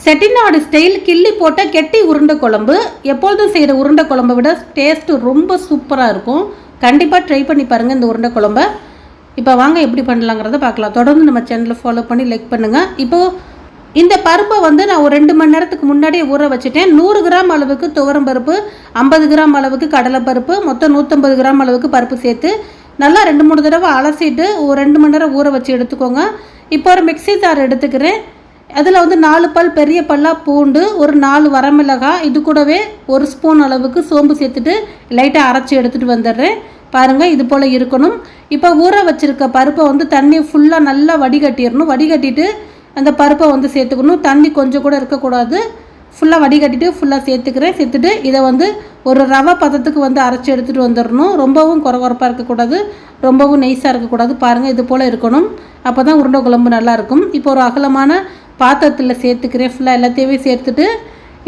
Chettinad style கிள்ளி போட்ட கெட்டி உருண்டை குழம்பு. எப்பொழுதும் செய்கிற உருண்டை குழம்பை விட டேஸ்ட்டு ரொம்ப சூப்பராக இருக்கும். கண்டிப்பாக ட்ரை பண்ணி பாருங்கள் இந்த உருண்டை குழம்பை. இப்போ வாங்க எப்படி பண்ணலாங்கிறத பார்க்கலாம். தொடர்ந்து நம்ம சேனலை ஃபாலோ பண்ணி லைக் பண்ணுங்கள். இப்போது இந்த பருப்பை நான் ஒரு 2 மணி நேரத்துக்கு முன்னாடியே ஊற வச்சுட்டேன். 100 கிராம் அளவுக்கு துவரம் பருப்பு, 50 கிராம் அளவுக்கு கடலைப்பருப்பு, மொத்தம் 150 கிராம் அளவுக்கு பருப்பு சேர்த்து நல்லா 2-3 தடவை அலசிட்டு ஒரு 2 மணி நேரம் ஊற வச்சு எடுத்துக்கோங்க. இப்போ ஒரு மிக்ஸி ஜார் எடுத்துக்கிறேன். அதில் 4 பல் பெரிய பல்லாக பூண்டு, ஒரு 4 வரமிளகாய், இது கூடவே 1 ஸ்பூன் அளவுக்கு சோம்பு சேர்த்துட்டு லைட்டாக அரைச்சி எடுத்துகிட்டு வந்துடுறேன். பாருங்கள், இது போல் இருக்கணும். இப்போ ஊற வச்சுருக்க பருப்பை தண்ணி ஃபுல்லாக நல்லா வடிகட்டிடணும். வடிகட்டிட்டு அந்த பருப்பை சேர்த்துக்கணும். தண்ணி கொஞ்சம் கூட இருக்கக்கூடாது. ஃபுல்லாக வடிகட்டிட்டு ஃபுல்லாக சேர்த்துக்கிறேன். சேர்த்துட்டு இதை ஒரு ரவை பதத்துக்கு அரைச்சி எடுத்துகிட்டு வந்துடணும். ரொம்பவும் குறகுறப்பாக இருக்கக்கூடாது, ரொம்பவும் நெய்ஸாக இருக்கக்கூடாது. பாருங்கள், இது போல் இருக்கணும். அப்போ தான் உருண்டை குழம்பு நல்லாயிருக்கும். இப்போ ஒரு அகலமான பாத்திரத்தில் சேர்த்துக்கிறேன். ஃபுல்லாக எல்லாத்தையுமே சேர்த்துட்டு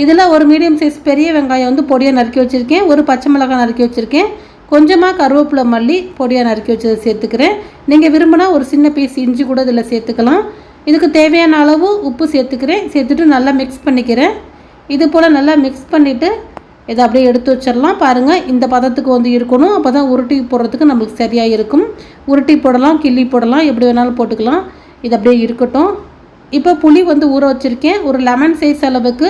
இதில் ஒரு மீடியம் சைஸ் பெரிய வெங்காயம் பொடியாக நறுக்கி வச்சுருக்கேன். ஒரு பச்சை மிளகாய் நறுக்கி வச்சுருக்கேன். கொஞ்சமாக கருவேப்பிலை மல்லி பொடியாக நறுக்கி வச்சதை சேர்த்துக்கிறேன். நீங்கள் விரும்பினா ஒரு சின்ன பீஸ் இஞ்சி கூட இதில் சேர்த்துக்கலாம். இதுக்கு தேவையான அளவு உப்பு சேர்த்துக்கிறேன். சேர்த்துட்டு நல்லா மிக்ஸ் பண்ணிக்கிறேன். இது போல் நல்லா மிக்ஸ் பண்ணிவிட்டு இதை அப்படியே எடுத்து வச்சிடலாம். பாருங்கள், இந்த பதத்துக்கு இருக்கணும். அப்போ தான் உருட்டி போடுறதுக்கு நம்மளுக்கு சரியாக இருக்கும். உருட்டி போடலாம், கிள்ளி போடலாம், எப்படி வேணாலும் போட்டுக்கலாம். இது அப்படியே இருக்கட்டும். இப்போ புளி ஊற வச்சுருக்கேன். ஒரு லெமன் சைஸ் அளவுக்கு,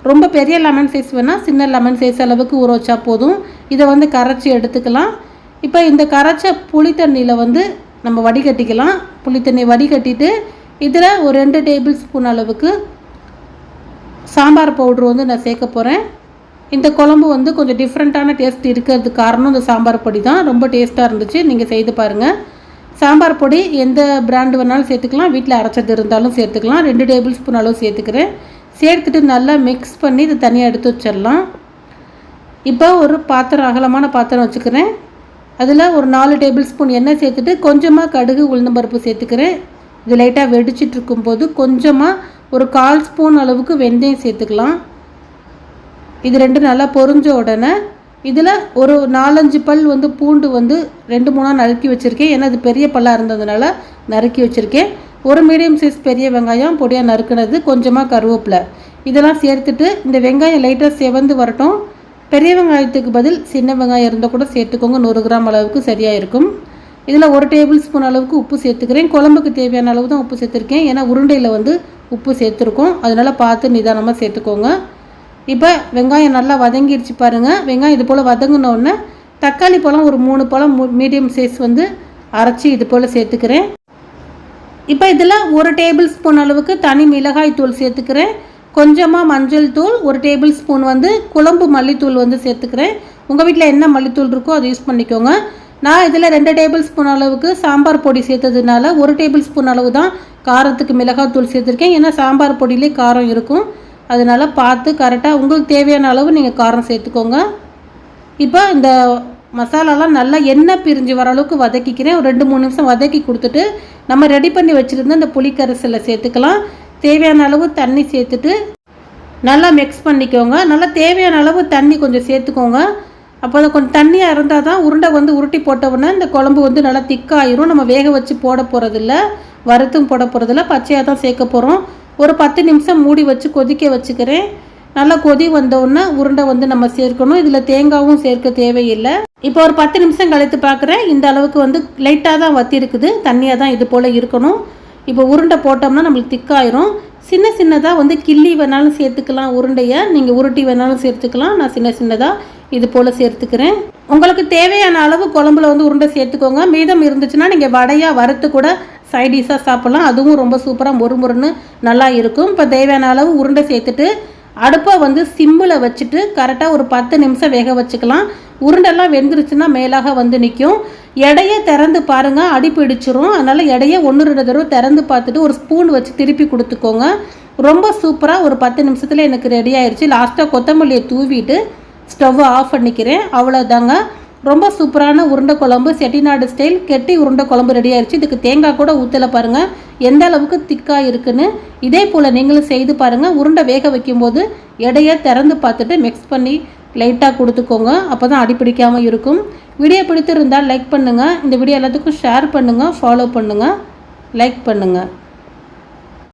ரொம்ப பெரிய லெமன் சைஸ் வேணால் சின்ன லெமன் சைஸ் அளவுக்கு ஊற வச்சா போதும். இதை கரைச்சி எடுத்துக்கலாம். இப்போ இந்த கரைச்ச புளி தண்ணியில் நம்ம வடிகட்டிக்கலாம். புளி தண்ணி வடிகட்டிட்டு இதில் ஒரு 2 டேபிள் ஸ்பூன் அளவுக்கு சாம்பார் பவுட்ரு நான் சேர்க்க போகிறேன். இந்த குழம்பு கொஞ்சம் டிஃப்ரெண்ட்டான டேஸ்ட் இருக்கிறதுக்கு காரணம் இந்த சாம்பார் பொடி தான். ரொம்ப டேஸ்ட்டாக இருந்துச்சு. நீங்கள் செய்து பாருங்கள். சாம்பார் பொடி எந்த பிராண்டு வேணாலும் சேர்த்துக்கலாம். வீட்டில் அரைச்சது இருந்தாலும் சேர்த்துக்கலாம். 2 டேபிள் ஸ்பூன் அளவு சேர்த்துக்கிறேன். சேர்த்துட்டு நல்லா மிக்ஸ் பண்ணி இதை தனியாக எடுத்து வச்சிடலாம். இப்போ ஒரு பாத்திரம், அகலமான பாத்திரம் வச்சுக்கிறேன். அதில் ஒரு 4 டேபிள் ஸ்பூன் எண்ணெய் சேர்த்துட்டு கொஞ்சமாக கடுகு உளுந்தம்பருப்பு சேர்த்துக்கிறேன். இது லைட்டாக வெடிச்சிட்டு இருக்கும்போது கொஞ்சமாக ஒரு 1/4 ஸ்பூன் அளவுக்கு வெந்தயம் சேர்த்துக்கலாம். இது 2 நல்லா பொரிஞ்ச உடனே இதில் ஒரு 4-5 பல் பூண்டு 2-3 நறுக்கி வச்சுருக்கேன். ஏன்னா இது பெரிய பல்லாக இருந்ததுனால நறுக்கி வச்சுருக்கேன். ஒரு மீடியம் சைஸ் பெரிய வெங்காயம் பொடியாக நறுக்கினது, கொஞ்சமாக கருவேப்பிலை, இதெல்லாம் சேர்த்துட்டு இந்த வெங்காயம் லைட்டாக செவந்து வரட்டும். பெரிய வெங்காயத்துக்கு பதில் சின்ன வெங்காயம் இருந்தால் கூட சேர்த்துக்கோங்க. 100 கிராம் அளவுக்கு சரியாக இருக்கும். இதில் 1 டேபிள் ஸ்பூன் அளவுக்கு உப்பு சேர்த்துக்கிறேன். குழம்புக்கு தேவையான அளவு தான் உப்பு சேர்த்துருக்கேன். ஏன்னா உருண்டையில் உப்பு சேர்த்துருக்கோம். அதனால் பார்த்து நிதானமாக சேர்த்துக்கோங்க. இப்போ வெங்காயம் நல்லா வதங்கிடுச்சு பாருங்கள். வெங்காயம் இது போல் வதங்கினோடனே தக்காளி பழம் ஒரு 3 பழம் மீடியம் சைஸ் அரைச்சி இது போல் சேர்த்துக்கிறேன். இப்போ இதில் 1 டேபிள் ஸ்பூன் அளவுக்கு தனி மிளகாய் தூள் சேர்த்துக்கிறேன். கொஞ்சமாக மஞ்சள் தூள், 1 டேபிள் ஸ்பூன் குழம்பு மல்லித்தூள் சேர்த்துக்கிறேன். உங்கள் வீட்டில் என்ன மல்லித்தூள் இருக்கோ அதை யூஸ் பண்ணிக்கோங்க. நான் இதில் 2 டேபிள் ஸ்பூன் அளவுக்கு சாம்பார் பொடி சேர்த்ததுனால 1 டேபிள் ஸ்பூன் அளவு தான் காரத்துக்கு மிளகாய் தூள் சேர்த்துருக்கேன். ஏன்னா சாம்பார் பொடியிலே காரம் இருக்கும். அதனால் பார்த்து கரெக்டாக உங்களுக்கு தேவையான அளவு நீங்கள் காரம் சேர்த்துக்கோங்க. இப்போ இந்த மசாலாலாம் நல்லா எண்ணெய் பிரிஞ்சு வர அளவுக்கு வதக்கிக்கிறேன். ஒரு 2-3 நிமிஷம் வதக்கி கொடுத்துட்டு நம்ம ரெடி பண்ணி வச்சுருந்த இந்த புளிக்கரைசலை சேர்த்துக்கலாம். தேவையான அளவு தண்ணி சேர்த்துட்டு நல்லா மிக்ஸ் பண்ணிக்கோங்க. நல்லா தேவையான அளவு தண்ணி கொஞ்சம் சேர்த்துக்கோங்க. அப்போ அதை கொஞ்சம் தண்ணியாக இருந்தால் தான் உருண்டை உருட்டி போட்டவுடனே இந்த குழம்பு நல்லா திக்காயிரும். நம்ம வேக வச்சு போட போகிறதில்ல, வறுத்தும் போட போகிறதில்ல, பச்சையாக தான் சேர்க்க போகிறோம். ஒரு 10 நிமிஷம் மூடி வச்சு கொதிக்க வச்சுக்கிறேன். நல்லா கொதி வந்தோடனே உருண்டை நம்ம சேர்க்கணும். இதில் தேங்காயும் சேர்க்க தேவையில்லை. இப்போ ஒரு 10 நிமிஷம் கழித்து பார்க்குறேன். இந்த அளவுக்கு லைட்டாக தான் வத்தி இருக்குது. தண்ணியாக தான் இது போல் இருக்கணும். இப்போ உருண்டை போட்டோம்னா நம்மளுக்கு திக்காயிரும். சின்ன சின்னதாக கிள்ளி வேணாலும் சேர்த்துக்கலாம். உருண்டையை நீங்கள் உருட்டி வேணாலும் சேர்த்துக்கலாம். நான் சின்ன சின்னதாக இது போல் சேர்த்துக்கிறேன். உங்களுக்கு தேவையான அளவு குழம்புல உருண்டை சேர்த்துக்கோங்க. மீதம் இருந்துச்சுன்னா நீங்கள் வடையாக வறுத்து கூட சைடிஷாக சாப்பிட்லாம். அதுவும் ரொம்ப சூப்பராக மொறுமொறுன்னு நல்லா இருக்கும். இப்போ தேவையான அளவு உருண்டை சேர்த்துட்டு அடுப்பை சிம்மில் வச்சுட்டு கரெக்டாக ஒரு 10 நிமிஷம் வேக வச்சுக்கலாம். உருண்டெல்லாம் வெந்துருச்சுன்னா மேலாக நிற்கும். எடையை திறந்து பாருங்கள், அடி பிடிச்சிரும். அதனால் எடையை 1-2 தடவை திறந்து பார்த்துட்டு ஒரு ஸ்பூன் வச்சு திருப்பி கொடுத்துக்கோங்க. ரொம்ப சூப்பராக ஒரு 10 நிமிஷத்தில் எனக்கு ரெடி ஆயிடுச்சு. லாஸ்ட்டாக கொத்தமல்லியை தூவிட்டு ஸ்டவ்வை ஆஃப் பண்ணிக்கிறேன். அவ்வளோதாங்க. ரொம்ப சூப்பரான உருண்டை குழம்பு, செட்டிநாடு ஸ்டைல் கெட்டி உருண்டை குழம்பு ரெடி ஆயிடுச்சு. இதுக்கு தேங்காய் கூட ஊற்றலை பாருங்கள் எந்த அளவுக்கு திக்காக இருக்குன்னு. இதே போல் நீங்களும் செய்து பாருங்கள். உருண்டை வேக வைக்கும்போது எடையை திறந்து பார்த்துட்டு மிக்ஸ் பண்ணி லைட்டாக கொடுத்துக்கோங்க. அப்போ தான் அடிப்பிடிக்காமல் இருக்கும். வீடியோ பிடித்திருந்தால் லைக் பண்ணுங்கள். இந்த வீடியோ எல்லாத்துக்கும் ஷேர் பண்ணுங்கள், ஃபாலோ பண்ணுங்கள், லைக் பண்ணுங்கள்.